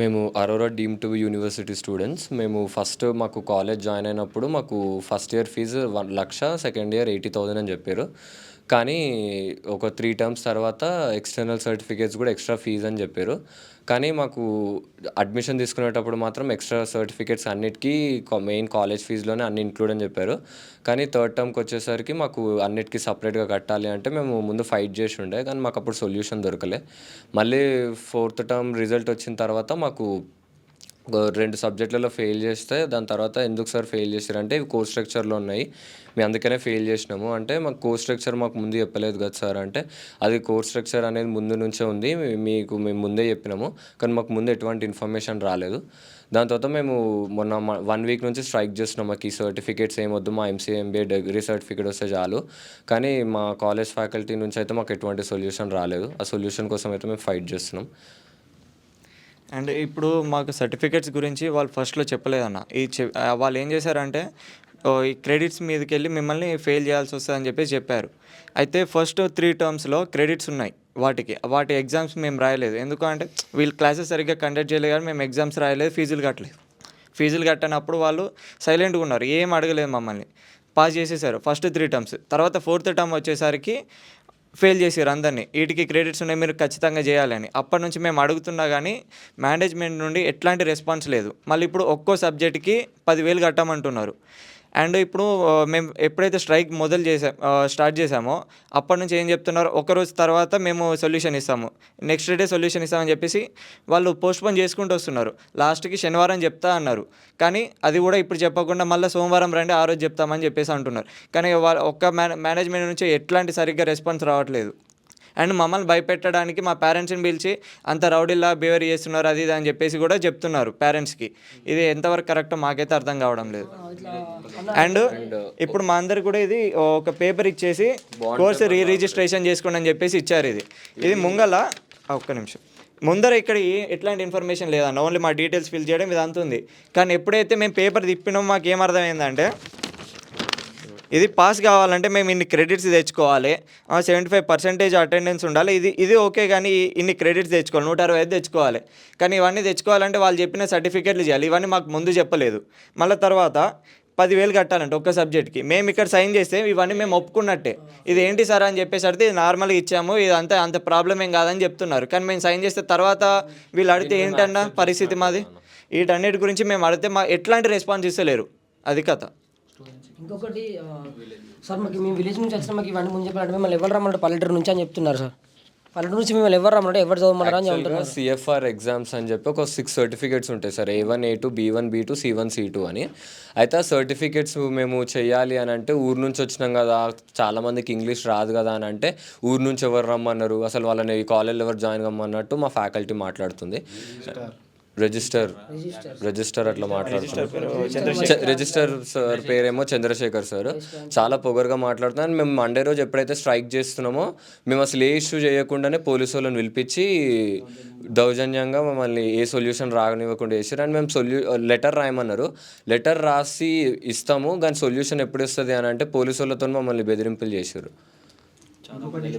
మేము Aurora deemed to university students. మేము first మాకు కాలేజ్ జాయిన్ అయినప్పుడు మాకు first year fee 1,00,000, second year 80,000 అని చెప్పారు. కానీ ఒక 3 టర్మ్స్ తర్వాత ఎక్స్టర్నల్ సర్టిఫికేట్స్ కూడా ఎక్స్ట్రా ఫీజ్ అని చెప్పారు. కానీ మాకు అడ్మిషన్ తీసుకునేటప్పుడు మాత్రం ఎక్స్ట్రా సర్టిఫికేట్స్ అన్నిటికీ మెయిన్ కాలేజ్ ఫీజులోనే అన్ని ఇంక్లూడ్ అని చెప్పారు. కానీ థర్డ్ టర్మ్కి వచ్చేసరికి మాకు అన్నిటికీ సపరేట్గా కట్టాలి అంటే మేము ముందు ఫైట్ చేసి ఉండే, కానీ మాకు అప్పుడు సొల్యూషన్ దొరకలే. మళ్ళీ ఫోర్త్ టర్మ్ రిజల్ట్ వచ్చిన తర్వాత మాకు 2 సబ్జెక్టులలో ఫెయిల్ చేస్తే దాని తర్వాత ఎందుకు సార్ ఫెయిల్ చేశారంటే ఇవి కోర్స్ స్ట్రక్చర్లో ఉన్నాయి, మేము అందుకనే ఫెయిల్ చేసినాము అంటే మాకు కోర్స్ స్ట్రక్చర్ మాకు ముందు చెప్పలేదు కదా సార్ అంటే అది కోర్స్ స్ట్రక్చర్ అనేది ముందు నుంచే ఉంది, మేము ముందే చెప్పినాము కానీ మాకు ముందు ఎటువంటి ఇన్ఫర్మేషన్ రాలేదు. దాని తర్వాత మేము మొన్న 1 వీక్ నుంచి స్ట్రైక్ చేస్తున్నాం. మాకు ఈ సర్టిఫికేట్స్ ఏమొద్దు, మా ఎంసీఏ ఎంబీఏ డిగ్రీ సర్టిఫికేట్ వస్తే చాలు. కానీ మా కాలేజ్ ఫ్యాకల్టీ నుంచి అయితే మాకు ఎటువంటి సొల్యూషన్ రాలేదు. ఆ సొల్యూషన్ కోసం అయితే మేము ఫైట్ చేస్తున్నాం. అండ్ ఇప్పుడు మాకు సర్టిఫికేట్స్ గురించి వాళ్ళు ఫస్ట్లో చెప్పలేదన్న. వాళ్ళు ఏం చేశారంటే ఈ క్రెడిట్స్ మీదకి వెళ్ళి మిమ్మల్ని ఫెయిల్ చేయాల్సి వస్తుందని చెప్పారు. అయితే ఫస్ట్ 3 టర్మ్స్లో క్రెడిట్స్ ఉన్నాయి, వాటి ఎగ్జామ్స్ మేము రాయలేదు. ఎందుకంటే వీళ్ళు క్లాసెస్ సరిగ్గా కండక్ట్ చేయలేదు కానీ మేము ఎగ్జామ్స్ రాయలేదు, ఫీజులు కట్టనప్పుడు వాళ్ళు సైలెంట్గా ఉన్నారు, ఏం అడగలేదు, మమ్మల్ని పాస్ చేసేసారు ఫస్ట్ 3 టర్మ్స్. తర్వాత 4th టర్మ్ వచ్చేసరికి ఫెయిల్ చేసారు అందరినీ, వీటికి క్రెడిట్స్ ఉన్నాయి మీరు ఖచ్చితంగా చేయాలని. అప్పటి నుంచి మేము అడుగుతున్నా కానీ మేనేజ్మెంట్ నుండి ఎట్లాంటి రెస్పాన్స్ లేదు. మళ్ళీ ఇప్పుడు ఒక్కో సబ్జెక్ట్కి 10,000 కట్టమంటున్నారు. అండ్ ఇప్పుడు మేము ఎప్పుడైతే స్ట్రైక్ స్టార్ట్ చేసామో అప్పటి నుంచి ఏం చెప్తున్నారు, ఒకరోజు తర్వాత మేము సొల్యూషన్ ఇస్తాము, నెక్స్ట్ డే సొల్యూషన్ ఇస్తామని చెప్పేసి వాళ్ళు పోస్ట్పోన్ చేసుకుంటూ వస్తున్నారు. లాస్ట్కి శనివారం చెప్తా అన్నారు, కానీ అది కూడా ఇప్పుడు చెప్పకుండా మళ్ళీ సోమవారం రండి ఆ రోజు చెప్తామని చెప్పేసి అంటున్నారు. కానీ ఒక్క మేనేజ్మెంట్ నుంచి ఎట్లాంటి సరిగ్గా రెస్పాన్స్ రావట్లేదు. అండ్ మమ్మల్ని భయపెట్టడానికి మా పేరెంట్స్ని పిలిచి అంత రౌడీలా బిహేవ్ చేస్తున్నారు అది ఇది అని చెప్పేసి కూడా చెప్తున్నారు పేరెంట్స్కి. ఇది ఎంతవరకు కరెక్టో మాకైతే అర్థం కావడం లేదు. అండ్ ఇప్పుడు మా అందరు కూడా ఇది ఒక పేపర్ ఇచ్చేసి కోర్సు రిజిస్ట్రేషన్ చేసుకోండి అని చెప్పేసి ఇచ్చారు. ఇది ముంగల ఒక్క నిమిషం ముందర ఇక్కడ ఎట్లాంటి ఇన్ఫర్మేషన్ లేదన్న, ఓన్లీ మా డీటెయిల్స్ ఫిల్ చేయడం ఇది అంతుంది. కానీ ఎప్పుడైతే మేము పేపర్ తిప్పినామో మాకు ఏమర్థమైందంటే ఇది పాస్ కావాలంటే మేము ఇన్ని క్రెడిట్స్ తెచ్చుకోవాలి, 75% అటెండెన్స్ ఉండాలి, ఇది ఓకే, కానీ ఇన్ని క్రెడిట్స్ తెచ్చుకోవాలి, 165 తెచ్చుకోవాలి. కానీ ఇవన్నీ తెచ్చుకోవాలంటే వాళ్ళు చెప్పిన సర్టిఫికేట్లు చేయాలి, ఇవన్నీ మాకు ముందు చెప్పలేదు. మళ్ళీ తర్వాత 10,000 కట్టాలంటే ఒక్క సబ్జెక్ట్కి. మేము ఇక్కడ సైన్ చేస్తే ఇవన్నీ మేము ఒప్పుకున్నట్టే. ఇది ఏంటి సార్ అని చెప్పేసరికి ఇది నార్మల్గా ఇచ్చాము, ఇది అంత ప్రాబ్లం ఏం కాదని చెప్తున్నారు. కానీ మేము సైన్ చేస్తే తర్వాత వీళ్ళు అడిగితే ఏంటన్నా పరిస్థితి మాది, వీటన్నిటి గురించి మేము అడిగితే ఎట్లాంటి రెస్పాన్స్ ఇస్తలేరు, అది కథ. ఇంకొకటి సార్, మేము విలేజ్ నుంచి వచ్చిన మాకు ఇవన్నీ ముందు చెప్పాలంటే మిమ్మల్ని ఎవరు రమ్మంటే పల్లెటూరు నుంచి అని చెప్తున్నారు సార్. పల్లెటూరు నుంచి మిమ్మల్ని ఎవరు రమ్మంటే ఎవరు చదవమన్నారు అని చెప్తున్నారు. సిఎఫ్ఆర్ ఎగ్జామ్స్ అని చెప్పి ఒక 6 సర్టిఫికేట్స్ ఉంటాయి sir, A1, A2, B1, B2, C1, C2 అని. అయితే ఆ సర్టిఫికేట్స్ మేము చేయాలి అని అంటే ఊరు నుంచి వచ్చినాం కదా, చాలామందికి ఇంగ్లీష్ రాదు కదా అని అంటే ఊరు నుంచి ఎవరు రమ్మన్నారు, అసలు వాళ్ళని ఈ కాలేజ్లో ఎవరు జాయిన్ కమ్మన్నట్టు మా ఫ్యాకల్టీ మాట్లాడుతుంది. రిజిస్టర్ అట్లా మాట్లాడుతున్నారు. రిజిస్టర్ సార్ పేరేమో చంద్రశేఖర్ సార్, చాలా పొగరుగా మాట్లాడుతున్నాను. మేము మండే రోజు ఎప్పుడైతే స్ట్రైక్ చేస్తున్నామో మేము అసలు ఏ ఇష్యూ చేయకుండానే పోలీసు వాళ్ళని పిలిపించి దౌర్జన్యంగా మమ్మల్ని ఏ సొల్యూషన్ రానివ్వకుండా చేశారు. అండ్ మేము లెటర్ రాయమన్నారు, లెటర్ రాసి ఇస్తాము కానీ సొల్యూషన్ ఎప్పుడు వస్తుంది అని అంటే పోలీసు వాళ్ళతో మమ్మల్ని బెదిరింపులు చేశారు.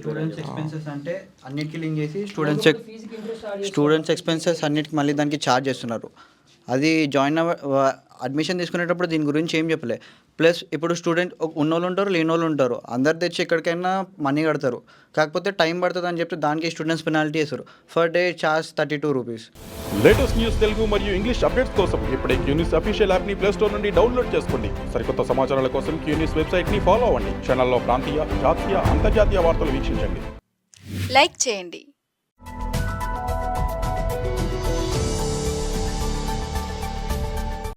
స్టూడెంట్స్ ఎక్స్పెన్సెస్ అంటే అన్నిటికీ లింక్ చేసి స్టూడెంట్స్ ఎక్స్పెన్సెస్ అన్నిటికీ మళ్ళీ దానికి ఛార్జ్ చేస్తున్నారు. అది అడ్మిషన్ తీసుకునేటప్పుడు దీని గురించి ఏం చెప్పలే. ప్లస్ ఇప్పుడు స్టూడెంట్ ఉన్నోళ్ళు ఉంటారు, లేని వాళ్ళు ఉంటారు, అందరు తెచ్చి ఎక్కడికైనా మనీ కడతారు, కాకపోతే టైం పడుతుంది అని చెప్పి దానికి స్టూడెంట్స్ పెనాల్టీ వేస్తారు. For day charge 32 rupees. Latest news Telugu మరియు ఇంగ్లీష్ అప్డేట్స్ కోసం ఇప్పుడే క్యూన్యూస్ అఫీషియల్ యాప్ని ప్లే స్టోర్ నుండి డౌన్లోడ్ చేసుకోండి. సరికొత్త సమాచారాల కోసం క్యూన్యూస్ వెబ్సైట్ని ఫాలో అవ్వండి. ఛానల్లో ప్రాంతీయ, జాతీయ, అంతర్జాతీయ వార్తలు వీక్షించండి. లైక్ చేయండి.